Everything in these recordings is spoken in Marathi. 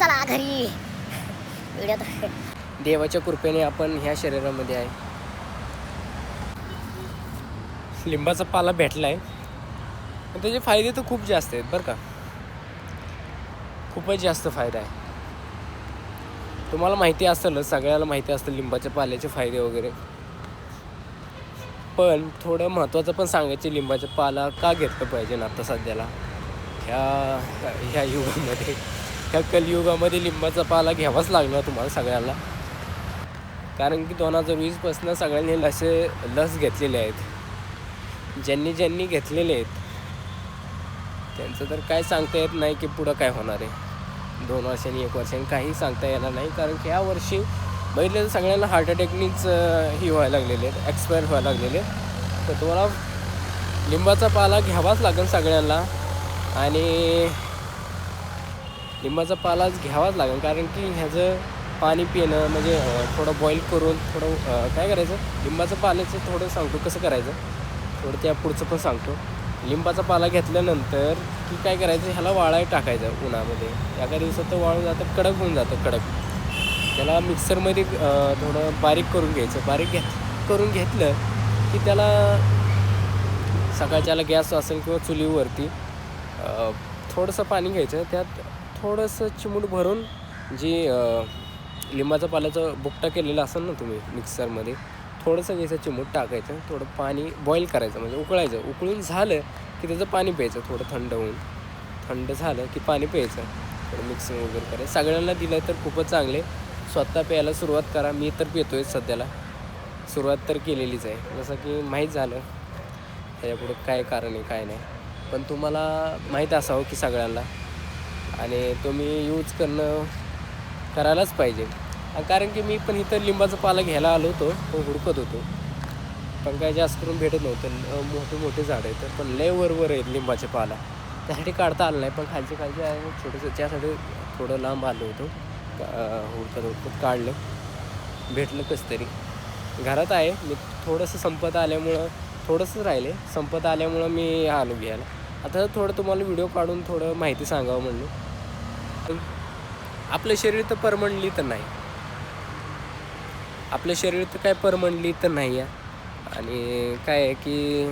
चला घरी. व्हिडिओ तर देवाच्या कृपेने आपण ह्या शरीरामध्ये आहे. लिंबाचा पाला भेटला आहे, पण त्याचे फायदे तर खूप जास्त आहेत बरं का. खूपच जास्त फायदा आहे. तुम्हाला माहिती असेलच, सगळ्याला माहिती असतं लिंबाच्या पाल्याचे फायदे वगैरे. पण थोडं महत्त्वाचं पण सांगायचे, लिंबाचा पाला का घेतलं पाहिजे ना आता सध्याला ह्या युगामध्ये, ह्या कलियुगामध्ये लिंबाचा पाला घ्यावाच लागणार तुम्हाला सगळ्यांना. कारण की 2020पासून सगळ्यांनी लस घेतलेले आहेत. ज्यांनी घेतलेले आहेत त्यांचं तर काय सांगता येत नाही की पुढं काय होणार आहे. 2 वर्षांनी 1 वर्षांनी काही सांगता येणार नाही. कारण की या वर्षी बघितलं तर सगळ्यांना हार्ट अटॅकनीच ही व्हायला लागलेले आहेत, एक्सपायर व्हायला लागलेले आहेत. तर तुम्हाला लिंबाचा पाला घ्यावाच लागेल सगळ्यांना. आणि लिंबाचा पालाच घ्यावाच लागेल, कारण की ह्याचं पाणी पिणं म्हणजे थोडं बॉईल करून थोडं काय करायचं, लिंबाचं पाल्याचं थोडं सांगतो कसं करायचं, थोडं त्या पुढचं पण सांगतो. लिंबाचा पाला घेतल्यानंतर की काय करायचं, ह्याला वाळायला टाकायचं उन्हामध्ये. एका दिवसात तर वाळून जातं, कडक होऊन जातं कडक. त्याला मिक्सरमध्ये थोडं बारीक करून घ्यायचं. करून घेतलं की त्याला सकाळच्याला गॅस असेल किंवा चुलीवरती थोडंसं पाणी घ्यायचं, त्यात थोडंसं चिमूट भरून जी लिंबाचा पाल्याचं बुकटा केलेला असेल ना तुम्ही मिक्सरमध्ये, थोडंसं घ्यायचं, चिमूट टाकायचं, थोडं पाणी बॉईल करायचं म्हणजे उकळायचं. उकळून झालं की त्याचं पाणी प्यायचं, थोडं थंड होऊन. थंड झालं की पाणी प्यायचं, थोडं मिक्सिंग वगैरे करायचं. सगळ्यांना दिलं तर खूपच चांगले. स्वतः प्यायला सुरुवात करा. मी तर पितो आहे सध्याला, सुरुवात तर केलेलीच आहे. जसं की माहीत झालं त्याच्यापुढं काय कारण आहे काय नाही, पण तुम्हाला माहीत असावं की सगळ्यांना. आणि तुम्ही यूज करायलाच पाहिजे. कारण की मी पण इथं लिंबाचा पाला घ्यायला आलो होतो, तो हुडकत होतो, पण काय जास्त करून भेटत नव्हतं. मोठे झाड आहेत पण लय वर आहेत लिंबाचे पाला, त्यासाठी काढता आलं नाही. पण खालचे आहे छोटंसं, त्यासाठी थोडं लांब आलो होतो. हुडकत काढलं, भेटलं कसं तरी. घरात आहे मी. थोडंसं थोडंसं राहिले, संपत आल्यामुळं मी आलो घ्यायला. आता थोडं तुम्हाला व्हिडिओ काढून थोडं माहिती सांगावं म्हणलं. आपलं शरीर तर परमनंटली तर नाही, आपलं शरीर तर काय परमनंटली तर नाही आहे. आणि काय आहे की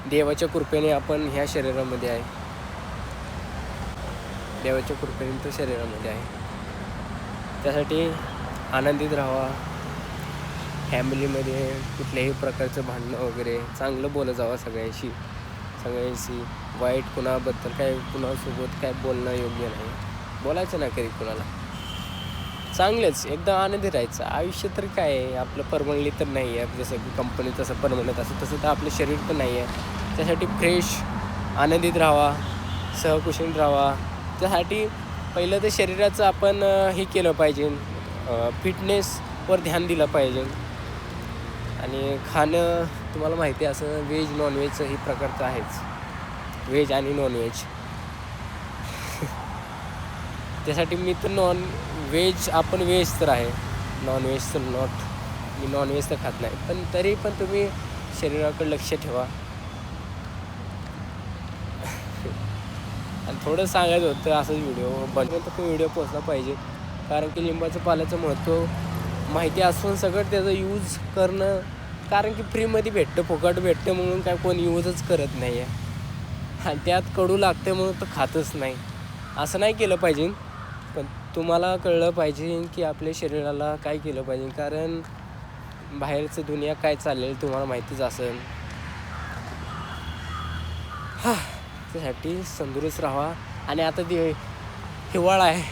देवाच्या कृपेने आपण ह्या शरीरामध्ये आहे. देवाच्या कृपेने तर शरीरामध्ये आहे. त्यासाठी आनंदित राहावा. फॅमिलीमध्ये कुठल्याही प्रकारचं भांडणं वगैरे चांगलं बोलत जावं सगळ्यांशी. वाईट कुणाबद्दल काय, कुणासोबत काय बोलणं योग्य नाही. बोलायचं ना कधी कुणाला. चांगलंच एकदम आनंदी राहायचं. आयुष्य तर काय आहे आपलं परमनंटली तर नाही आहे. जसं की कंपनी तसं परमनंट असं, तसं तर आपलं शरीर पण नाही आहे. त्यासाठी फ्रेश आनंदित राहावा, सहकुशील राहावा. त्यासाठी पहिलं तर शरीराचं आपण हे केलं पाहिजे, फिटनेसवर ध्यान दिलं पाहिजे. आणि खाणं तुम्हाला माहिती आहे, असं व्हेज नॉनव्हेजचं ही प्रकारचं आहेच, व्हेज आणि नॉनव्हेज. त्यासाठी मी तर आपण व्हेज तर आहे, नॉनव्हेज तर मी नॉनव्हेज तर खात नाही. पण तरी पण तुम्ही शरीराकडे लक्ष ठेवा. आणि थोडं सांगायचं होतं, असंच व्हिडिओ बनवून तर व्हिडिओ पोचला पाहिजे. कारण की लिंबाचं पाल्याचं महत्त्व माहिती असून सगळं त्याचं यूज करणं, कारण की फ्रीमध्ये भेटतं, फुकट भेटतं म्हणून काय कोण यूजच करत नाही आहे. आणि त्यात कडू लागते म्हणून तर खातच नाही. असं नाही केलं पाहिजे. पण तुम्हाला कळलं पाहिजे की आपल्या शरीराला काय केलं पाहिजे, कारण बाहेरचं दुनिया काय चाललेलं तुम्हाला माहितीच असेल. त्यासाठी तंदुरुस्त राहा. आणि आता हिवाळा आहे,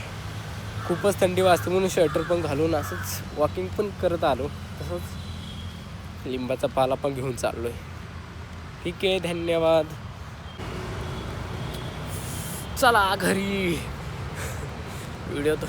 खूपच थंडी वाजते म्हणून स्वेटर पण घालून असंच वॉकिंग पण करत आलो. तसंच लिंबाचा पाला पण घेऊन चाललो आहे. ठीक आहे, धन्यवाद. चला घरी. व्हिडिओ तो